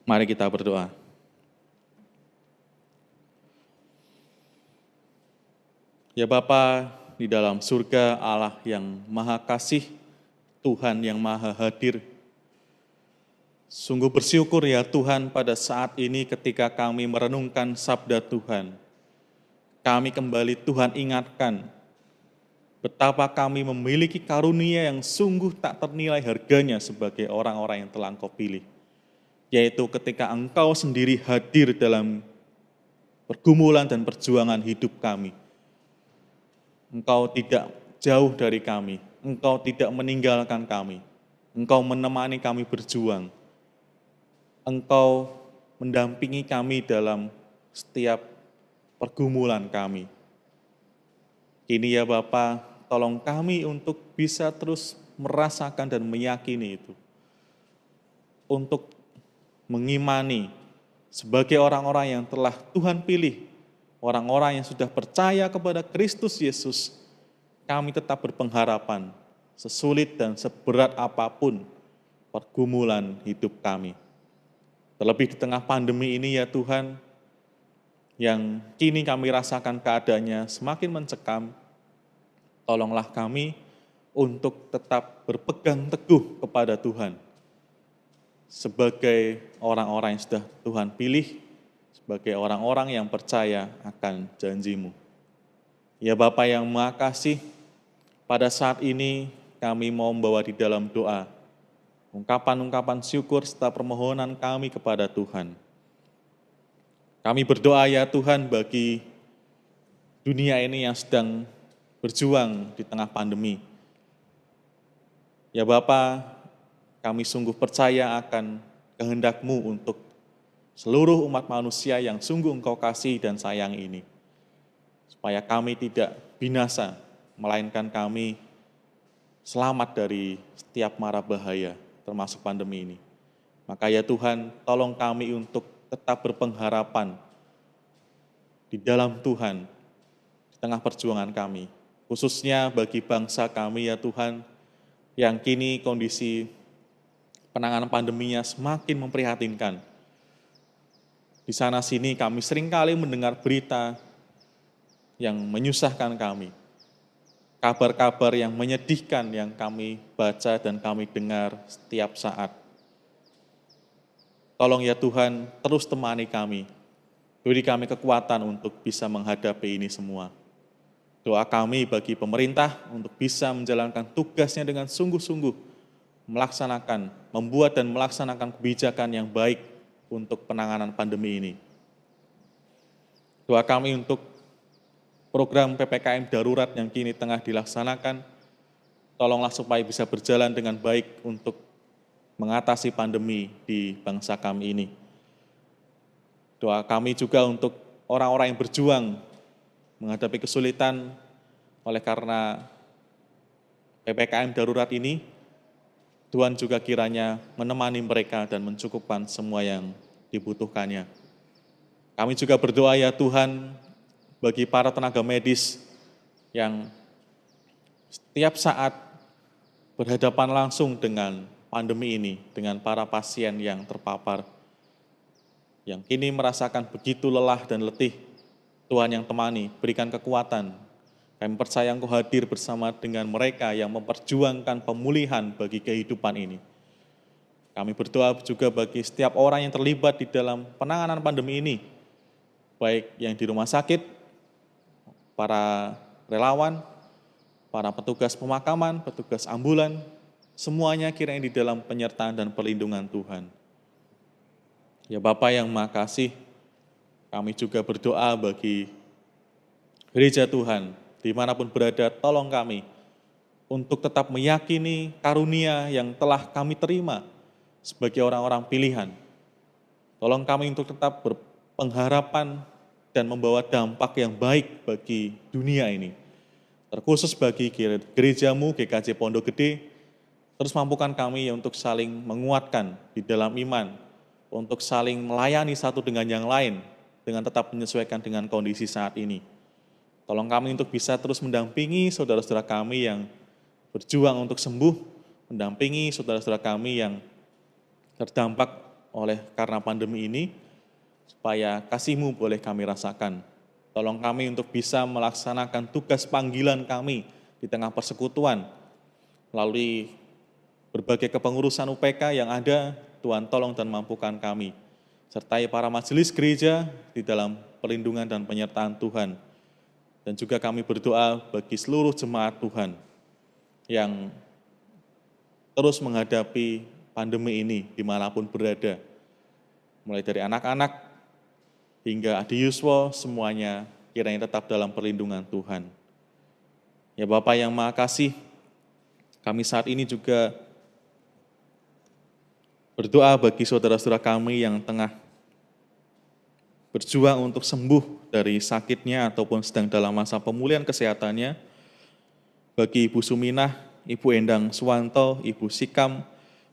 Mari kita berdoa. Ya Bapa di dalam surga, Allah yang Maha Kasih, Tuhan yang Maha Hadir, sungguh bersyukur ya Tuhan pada saat ini ketika kami merenungkan sabda Tuhan. Kami kembali Tuhan ingatkan betapa kami memiliki karunia yang sungguh tak ternilai harganya sebagai orang-orang yang telah Engkau pilih. Yaitu ketika Engkau sendiri hadir dalam pergumulan dan perjuangan hidup kami. Engkau tidak jauh dari kami, Engkau tidak meninggalkan kami, Engkau menemani kami berjuang. Engkau mendampingi kami dalam setiap pergumulan kami. Kini ya Bapa, tolong kami untuk bisa terus merasakan dan meyakini itu. Untuk mengimani sebagai orang-orang yang telah Tuhan pilih, orang-orang yang sudah percaya kepada Kristus Yesus, kami tetap berpengharapan, sesulit dan seberat apapun pergumulan hidup kami. Terlebih di tengah pandemi ini ya Tuhan, yang kini kami rasakan keadaannya semakin mencekam, tolonglah kami untuk tetap berpegang teguh kepada Tuhan. Sebagai orang-orang yang sudah Tuhan pilih, sebagai orang-orang yang percaya akan janji-Mu. Ya Bapa yang Maha Kasih, pada saat ini kami mau membawa di dalam doa ungkapan-ungkapan syukur serta permohonan kami kepada Tuhan. Kami berdoa ya Tuhan bagi dunia ini yang sedang berjuang di tengah pandemi. Ya Bapa, kami sungguh percaya akan kehendak-Mu untuk seluruh umat manusia yang sungguh Engkau kasih dan sayang ini. Supaya kami tidak binasa, melainkan kami selamat dari setiap mara bahaya, termasuk pandemi ini. Maka ya Tuhan, tolong kami untuk tetap berpengharapan di dalam Tuhan, di tengah perjuangan kami. Khususnya bagi bangsa kami ya Tuhan, yang kini kondisi penanganan pandeminya semakin memprihatinkan. Di sana-sini kami seringkali mendengar berita yang menyusahkan kami. Kabar-kabar yang menyedihkan yang kami baca dan kami dengar setiap saat. Tolong ya Tuhan, terus temani kami. Beri kami kekuatan untuk bisa menghadapi ini semua. Doa kami bagi pemerintah untuk bisa menjalankan tugasnya dengan sungguh-sungguh, membuat dan melaksanakan kebijakan yang baik untuk penanganan pandemi ini. Doa kami untuk program PPKM darurat yang kini tengah dilaksanakan, tolonglah supaya bisa berjalan dengan baik untuk mengatasi pandemi di bangsa kami ini. Doa kami juga untuk orang-orang yang berjuang menghadapi kesulitan oleh karena PPKM darurat ini, Tuhan juga kiranya menemani mereka dan mencukupkan semua yang dibutuhkannya. Kami juga berdoa ya Tuhan bagi para tenaga medis yang setiap saat berhadapan langsung dengan pandemi ini, dengan para pasien yang terpapar, yang kini merasakan begitu lelah dan letih. Tuhan yang temani, berikan kekuatan. Kami percaya Engkau hadir bersama dengan mereka yang memperjuangkan pemulihan bagi kehidupan ini. Kami berdoa juga bagi setiap orang yang terlibat di dalam penanganan pandemi ini, baik yang di rumah sakit, para relawan, para petugas pemakaman, petugas ambulan, semuanya kiranya di dalam penyertaan dan perlindungan Tuhan. Ya Bapa yang Maha Kasih, kami juga berdoa bagi gereja Tuhan, dimanapun berada, tolong kami untuk tetap meyakini karunia yang telah kami terima sebagai orang-orang pilihan. Tolong kami untuk tetap berpengharapan dan membawa dampak yang baik bagi dunia ini. Terkhusus bagi gerejamu, GKJ Pondok Gede, terus mampukan kami untuk saling menguatkan di dalam iman, untuk saling melayani satu dengan yang lain, dengan tetap menyesuaikan dengan kondisi saat ini. Tolong kami untuk bisa terus mendampingi saudara-saudara kami yang berjuang untuk sembuh, mendampingi saudara-saudara kami yang terdampak oleh karena pandemi ini, supaya kasih-Mu boleh kami rasakan. Tolong kami untuk bisa melaksanakan tugas panggilan kami di tengah persekutuan, melalui berbagai kepengurusan UPK yang ada. Tuhan tolong dan mampukan kami, sertai para majelis gereja di dalam perlindungan dan penyertaan Tuhan. Dan juga kami berdoa bagi seluruh jemaat Tuhan yang terus menghadapi pandemi ini dimanapun berada. Mulai dari anak-anak hingga Adi Yuswo, semuanya kiranya tetap dalam perlindungan Tuhan. Ya Bapa yang Maha Kasih, kami saat ini juga berdoa bagi saudara-saudara kami yang tengah berjuang untuk sembuh dari sakitnya ataupun sedang dalam masa pemulihan kesehatannya. Bagi Ibu Suminah, Ibu Endang Suwanto, Ibu Sikam,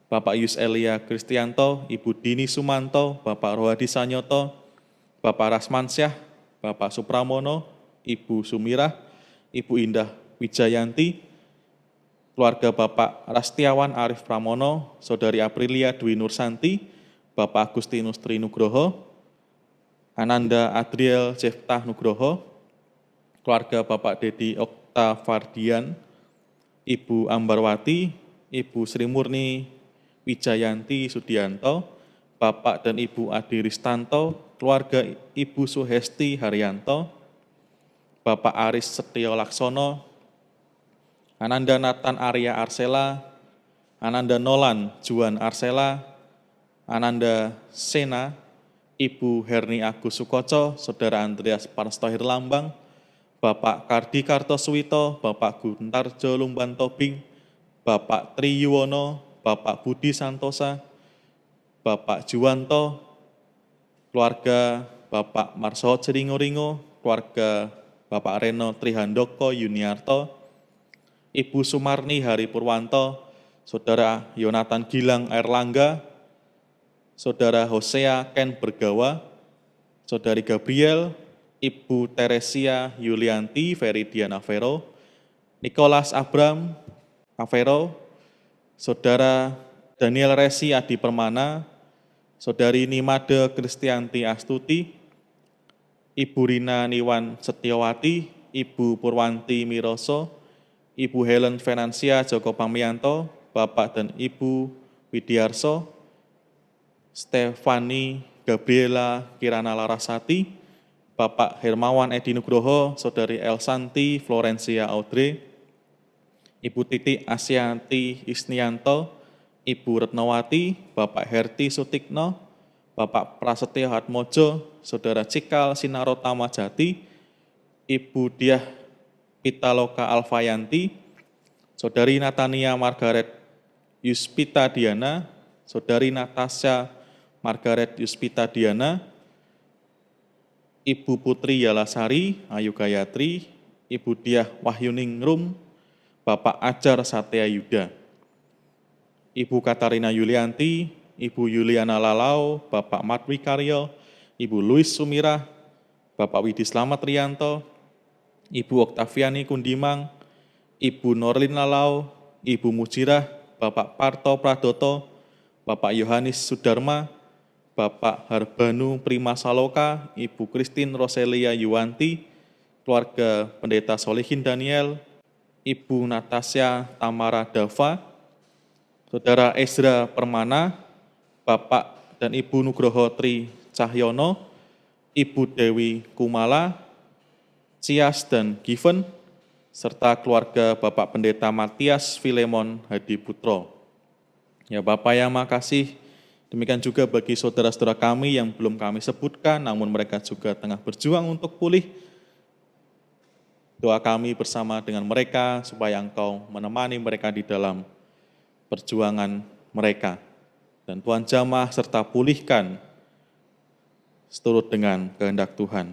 Bapak Yus Elia Kristianto, Ibu Dini Sumanto, Bapak Rohadi Sanyoto, Bapak Rasmansyah, Bapak Supramono, Ibu Sumirah, Ibu Indah Wijayanti, keluarga Bapak Rastiawan Arif Pramono, Saudari Aprilia Dwi Nursanti, Bapak Agustinus Tri Nugroho, Ananda Adriel Jeftah Nugroho, keluarga Bapak Dedi Oktavardian, Ibu Ambarwati, Ibu Sri Murni Wijayanti Sudianto, Bapak dan Ibu Adi Ristanto, keluarga Ibu Suhesti Haryanto, Bapak Aris Setio Laksono, Ananda Nathan Arya Arsela, Ananda Nolan Juan Arsela, Ananda Sena, Ibu Herni Agus Sukoco, Saudara Andreas Parstohir Lambang, Bapak Kardi Kartosuwito, Bapak Guntarjo Lumban Tobing, Bapak Tri Yuwono, Bapak Budi Santosa, Bapak Juwanto, keluarga Bapak Marso Jeringo-ringo, keluarga Bapak Reno Trihandoko Yuniarto, Ibu Sumarni Hari Purwanto, Saudara Yonatan Gilang Erlangga, Saudara Hosea Ken Bergawa, Saudari Gabriel, Ibu Teresia Yulianti Veridiana Vero, Nicholas Abram Avero, Saudara Daniel Resi Adi Permana, Saudari Nimade Kristianti Astuti, Ibu Rina Niwan Setiawati, Ibu Purwanti Miroso, Ibu Helen Venansia Joko Pamianto, Bapak dan Ibu Widiarso, Stefani Gabriela Kirana Larasati, Bapak Hermawan Edi Nugroho, Saudari Elsanti Florencia Audrey, Ibu Titi Asyanti Isnianto, Ibu Retnowati, Bapak Herti Sutikno, Bapak Prasetyo Hatmojo, Saudara Cikal Sinarotama Jati, Ibu Diah Pitaloka Alfayanti, Saudari Natania Margaret Yuspita Diana, Saudari Natasha Margaret Yuspita Diana, Ibu Putri Yalasari Ayu Gayatri, Ibu Diah Wahyuning Rum, Bapak Ajar Satya Yuda, Ibu Katarina Yulianti, Ibu Yuliana Lalau, Bapak Matwi Karyo, Ibu Louis Sumirah, Bapak Widi Slamet Rianto, Ibu Oktaviani Kundimang, Ibu Norlin Lalau, Ibu Mujirah, Bapak Parto Pradoto, Bapak Yohanes Sudarma, Bapak Harbanu Prima Saloka, Ibu Christine Roselia Yuwanti, keluarga Pendeta Solihin Daniel, Ibu Natasha Tamara Dava, Saudara Ezra Permana, Bapak dan Ibu Nugroho Tri Cahyono, Ibu Dewi Kumala, Cias dan Given, serta keluarga Bapak Pendeta Matias Filemon Hadi Putro. Ya Bapak yang makasih, demikian juga bagi saudara-saudara kami yang belum kami sebutkan, namun mereka juga tengah berjuang untuk pulih. Doa kami bersama dengan mereka, supaya Engkau menemani mereka di dalam perjuangan mereka. Dan Tuhan jamah serta pulihkan seturut dengan kehendak Tuhan.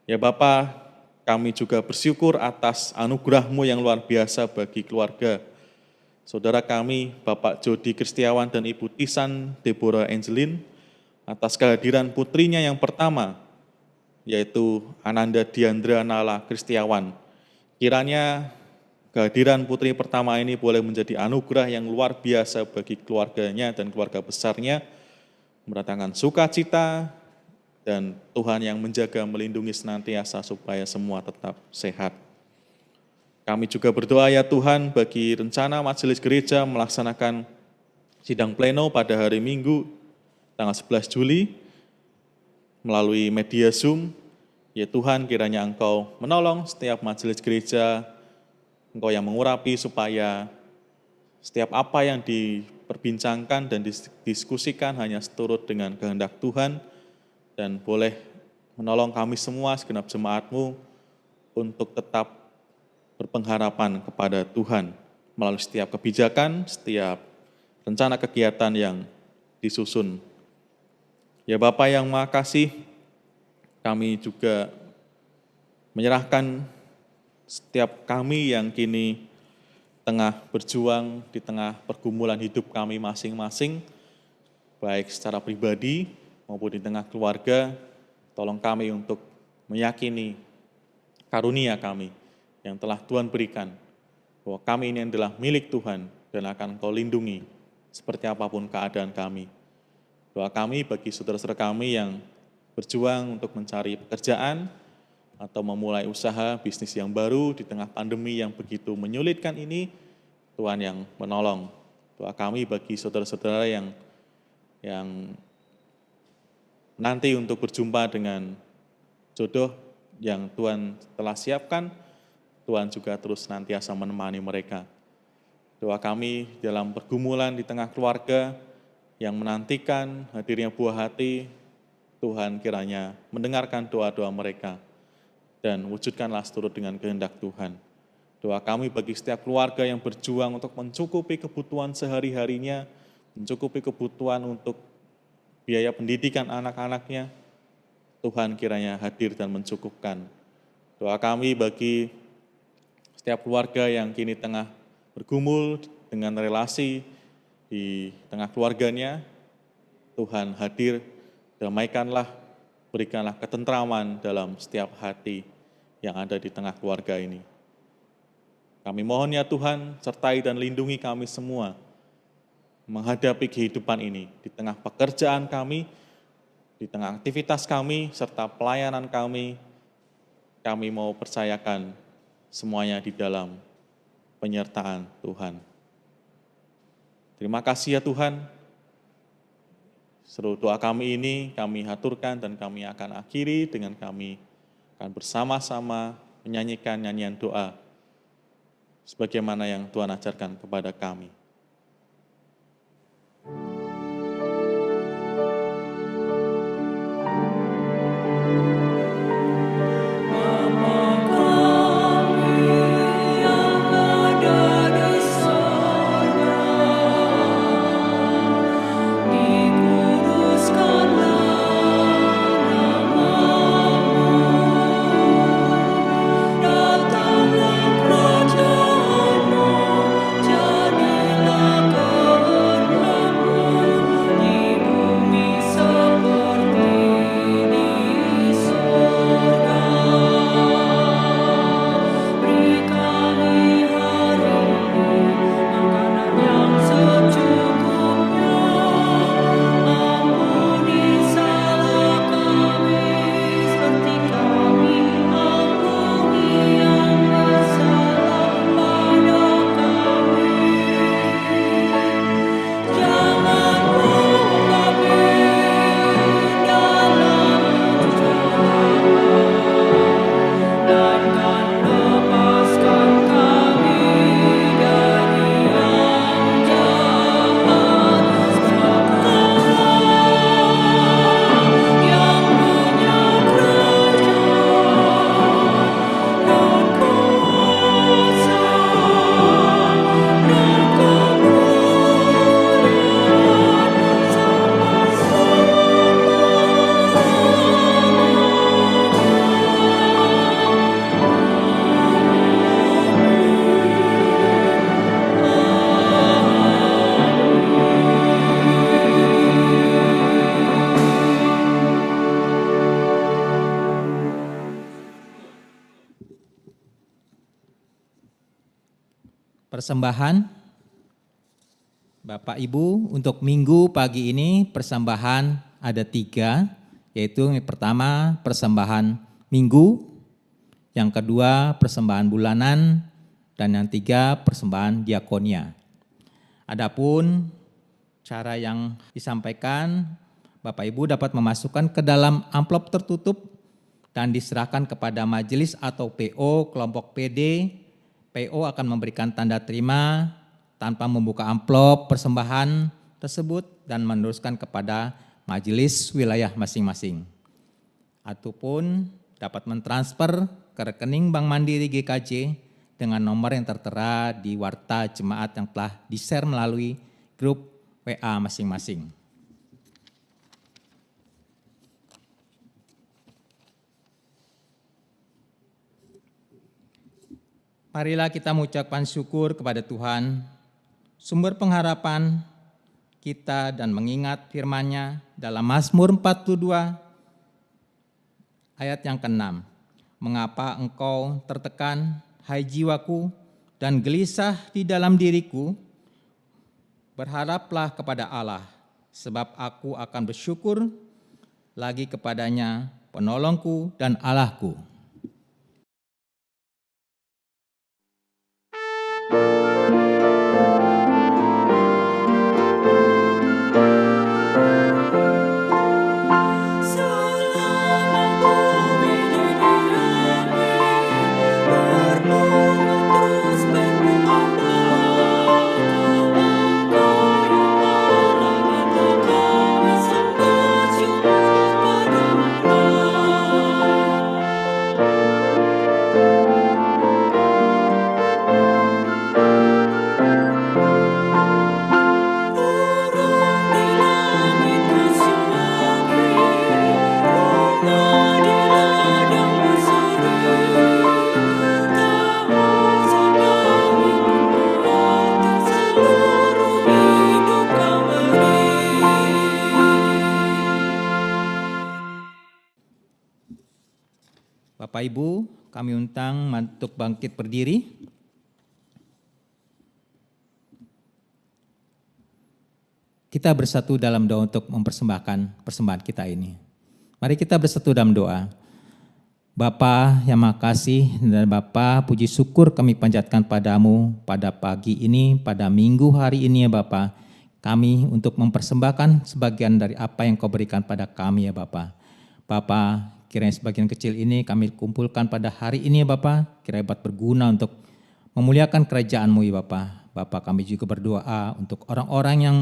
Ya Bapa, kami juga bersyukur atas anugerah-Mu yang luar biasa bagi keluarga saudara kami, Bapak Jody Kristiawan dan Ibu Tisan Deborah Angelin, atas kehadiran putrinya yang pertama, yaitu Ananda Diandra Nala Kristiawan. Kiranya kehadiran putri pertama ini boleh menjadi anugerah yang luar biasa bagi keluarganya dan keluarga besarnya, mendatangkan sukacita, dan Tuhan yang menjaga melindungi senantiasa supaya semua tetap sehat. Kami juga berdoa ya Tuhan bagi rencana majelis gereja melaksanakan sidang pleno pada hari Minggu tanggal 11 Juli melalui media Zoom. Ya Tuhan, kiranya Engkau menolong setiap majelis gereja, Engkau yang mengurapi supaya setiap apa yang diperbincangkan dan didiskusikan hanya seturut dengan kehendak Tuhan, dan boleh menolong kami semua segenap jemaat-Mu untuk tetap berpengharapan kepada Tuhan melalui setiap kebijakan, setiap rencana kegiatan yang disusun. Ya Bapa yang Maha Kasih, kami juga menyerahkan setiap kami yang kini tengah berjuang di tengah pergumulan hidup kami masing-masing, baik secara pribadi maupun di tengah keluarga. Tolong kami untuk meyakini karunia kami yang telah Tuhan berikan, bahwa kami ini adalah milik Tuhan dan akan Engkau lindungi seperti apapun keadaan kami. Doa kami bagi saudara-saudara kami yang berjuang untuk mencari pekerjaan atau memulai usaha bisnis yang baru di tengah pandemi yang begitu menyulitkan ini, Tuhan yang menolong. Doa kami bagi saudara-saudara yang nanti untuk berjumpa dengan jodoh yang Tuhan telah siapkan, Tuhan juga terus senantiasa menemani mereka. Doa kami dalam pergumulan di tengah keluarga yang menantikan hadirnya buah hati, Tuhan kiranya mendengarkan doa-doa mereka dan wujudkanlah seturut dengan kehendak Tuhan. Doa kami bagi setiap keluarga yang berjuang untuk mencukupi kebutuhan sehari-harinya, mencukupi kebutuhan untuk biaya pendidikan anak-anaknya, Tuhan kiranya hadir dan mencukupkan. Doa kami bagi setiap keluarga yang kini tengah bergumul dengan relasi di tengah keluarganya, Tuhan hadir, damaikanlah, berikanlah ketentraman dalam setiap hati yang ada di tengah keluarga ini. Kami mohon ya Tuhan, sertai dan lindungi kami semua menghadapi kehidupan ini, di tengah pekerjaan kami, di tengah aktivitas kami, serta pelayanan kami mau percayakan semuanya di dalam penyertaan Tuhan. Terima kasih ya Tuhan. Seluruh doa kami ini kami haturkan dan kami akan akhiri dengan kami akan bersama-sama menyanyikan nyanyian doa sebagaimana yang Tuhan ajarkan kepada kami. Datanglah kerajaanmu, jadilah Persembahan, Bapak Ibu, untuk minggu pagi ini persembahan ada 3, yaitu yang pertama persembahan minggu, yang kedua persembahan bulanan, dan yang 3 persembahan diakonia. Adapun cara yang disampaikan, Bapak Ibu dapat memasukkan ke dalam amplop tertutup dan diserahkan kepada majelis atau PO kelompok PD. PO akan memberikan tanda terima tanpa membuka amplop persembahan tersebut dan meneruskan kepada majelis wilayah masing-masing. Ataupun dapat mentransfer ke rekening Bank Mandiri GKJ dengan nomor yang tertera di warta jemaat yang telah di-share melalui grup WA masing-masing. Marilah kita mengucapkan syukur kepada Tuhan, sumber pengharapan kita, dan mengingat firman-Nya dalam Mazmur 42 ayat yang ke-6. Mengapa engkau tertekan, hai jiwaku, dan gelisah di dalam diriku? Berharaplah kepada Allah, sebab aku akan bersyukur lagi kepadanya, penolongku dan Allahku. Bapak Ibu, kami undang untuk bangkit berdiri. Kita bersatu dalam doa untuk mempersembahkan persembahan kita ini. Mari kita bersatu dalam doa. Bapa yang Maha Kasih dan Bapa, puji syukur kami panjatkan padamu pada pagi ini, pada minggu hari ini ya Bapa. Kami untuk mempersembahkan sebagian dari apa yang kau berikan pada kami ya Bapa. Bapa, kiranya sebagian kecil ini kami kumpulkan pada hari ini ya Bapa, kiranya dapat berguna untuk memuliakan kerajaan-Mu ya Bapa. Bapa, kami juga berdoa untuk orang-orang yang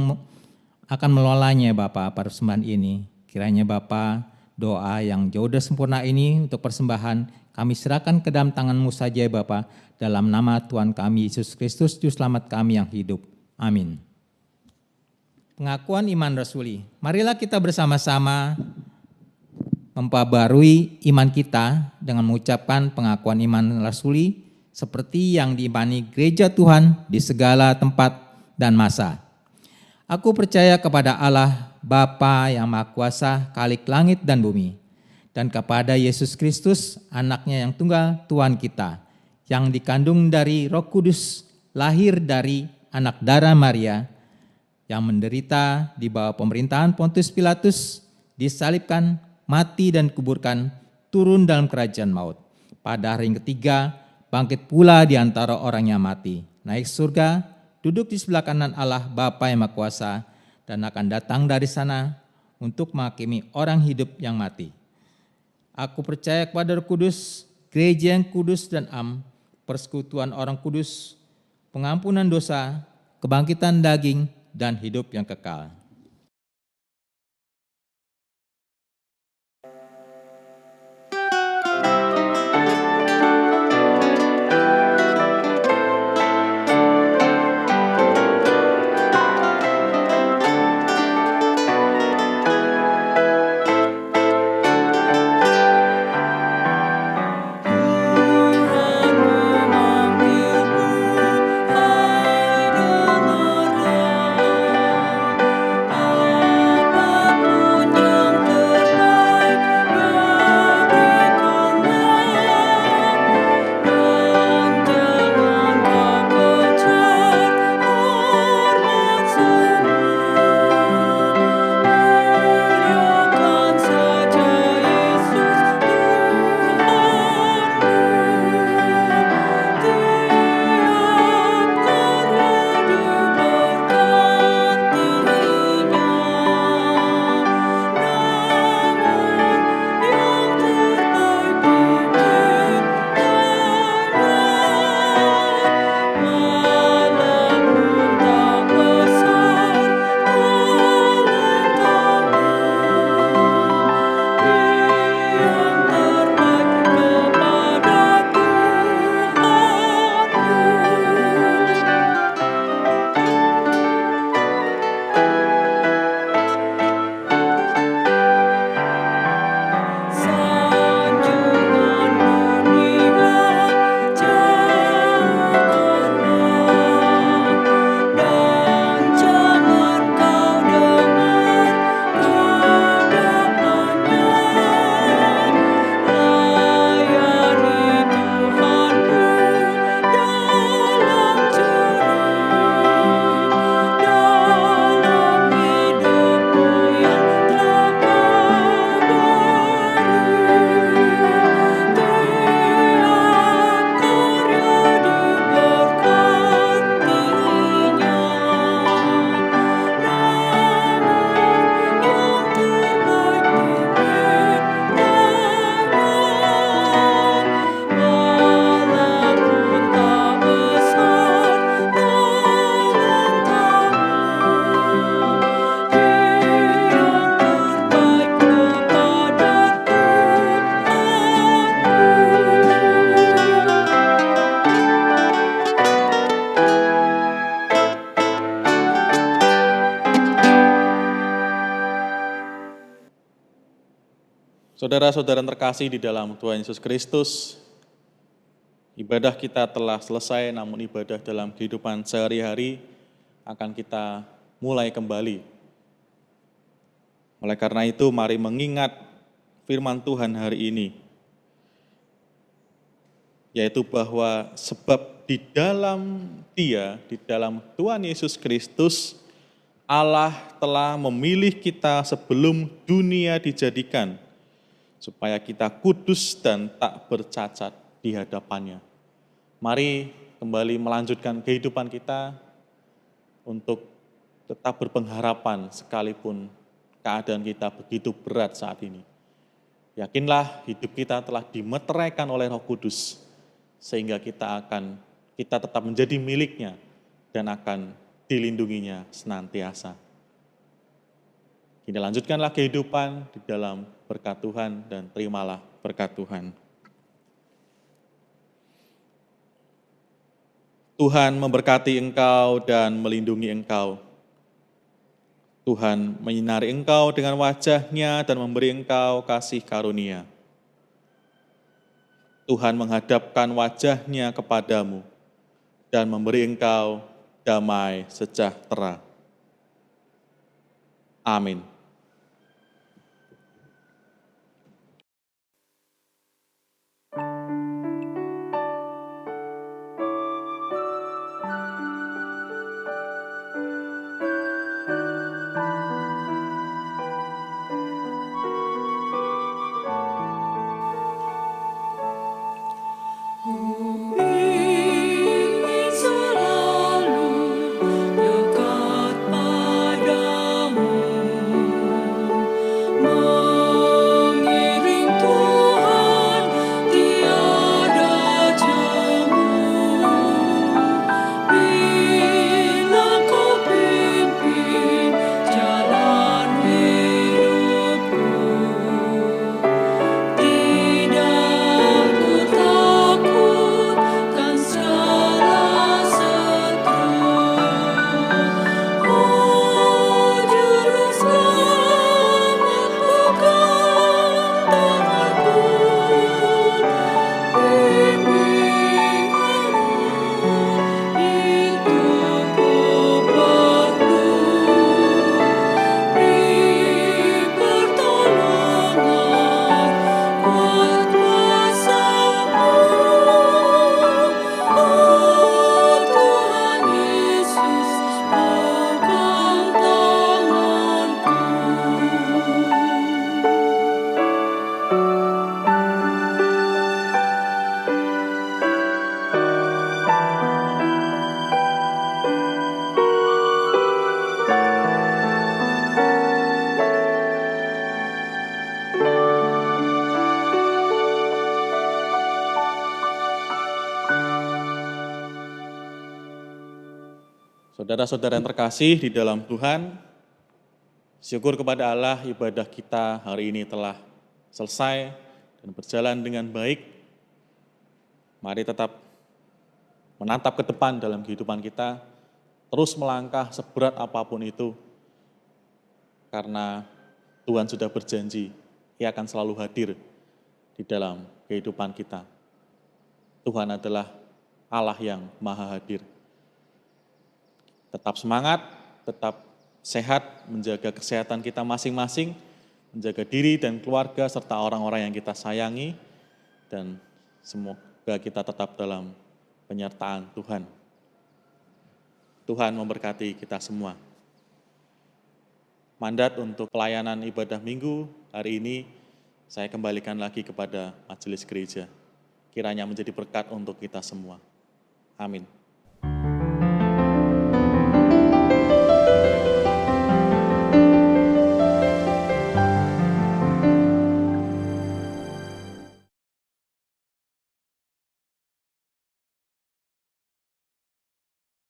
akan melolanya Bapa persembahan ini. Kiranya Bapa, doa yang jauh dari sempurna ini untuk persembahan kami serahkan ke dalam tangan-Mu saja ya Bapa, dalam nama Tuhan kami Yesus Kristus, Juru Selamat kami yang hidup. Amin. Pengakuan iman rasuli. Marilah kita bersama-sama memperbarui iman kita dengan mengucapkan pengakuan iman rasuli seperti yang diimani gereja Tuhan di segala tempat dan masa. Aku percaya kepada Allah, Bapa yang Maha Kuasa, Khalik langit dan bumi, dan kepada Yesus Kristus, anaknya yang tunggal, Tuhan kita, yang dikandung dari Roh Kudus, lahir dari anak darah Maria, yang menderita di bawah pemerintahan Pontius Pilatus, disalibkan, mati dan kuburkan, turun dalam kerajaan maut. Pada hari yang ketiga, bangkit pula di antara orang yang mati, naik surga, duduk di sebelah kanan Allah Bapa yang Maha Kuasa, dan akan datang dari sana untuk menghakimi orang hidup yang mati. Aku percaya kepada Roh Kudus, gereja yang kudus dan am, persekutuan orang kudus, pengampunan dosa, kebangkitan daging, dan hidup yang kekal. Saudara-saudara terkasih di dalam Tuhan Yesus Kristus, ibadah kita telah selesai, namun ibadah dalam kehidupan sehari-hari akan kita mulai kembali. Oleh karena itu, mari mengingat firman Tuhan hari ini, yaitu bahwa sebab di dalam Dia, di dalam Tuhan Yesus Kristus, Allah telah memilih kita sebelum dunia dijadikan, supaya kita kudus dan tak bercacat di hadapannya. Mari kembali melanjutkan kehidupan kita untuk tetap berpengharapan sekalipun keadaan kita begitu berat saat ini. Yakinlah hidup kita telah dimeteraikan oleh Roh Kudus, sehingga kita tetap menjadi miliknya dan akan dilindunginya senantiasa. Kita lanjutkanlah kehidupan di dalam berkat Tuhan dan terimalah berkat Tuhan. Tuhan memberkati engkau dan melindungi engkau. Tuhan menyinari engkau dengan wajah-Nya dan memberi engkau kasih karunia. Tuhan menghadapkan wajah-Nya kepadamu dan memberi engkau damai sejahtera. Amin. Saudara-saudara yang terkasih di dalam Tuhan, syukur kepada Allah ibadah kita hari ini telah selesai dan berjalan dengan baik. Mari tetap menatap ke depan dalam kehidupan kita, terus melangkah seberat apapun itu, karena Tuhan sudah berjanji, Ia akan selalu hadir di dalam kehidupan kita. Tuhan adalah Allah yang maha hadir. Tetap semangat, tetap sehat, menjaga kesehatan kita masing-masing, menjaga diri dan keluarga serta orang-orang yang kita sayangi, dan semoga kita tetap dalam penyertaan Tuhan. Tuhan memberkati kita semua. Mandat untuk pelayanan ibadah minggu hari ini saya kembalikan lagi kepada majelis gereja. Kiranya menjadi berkat untuk kita semua. Amin.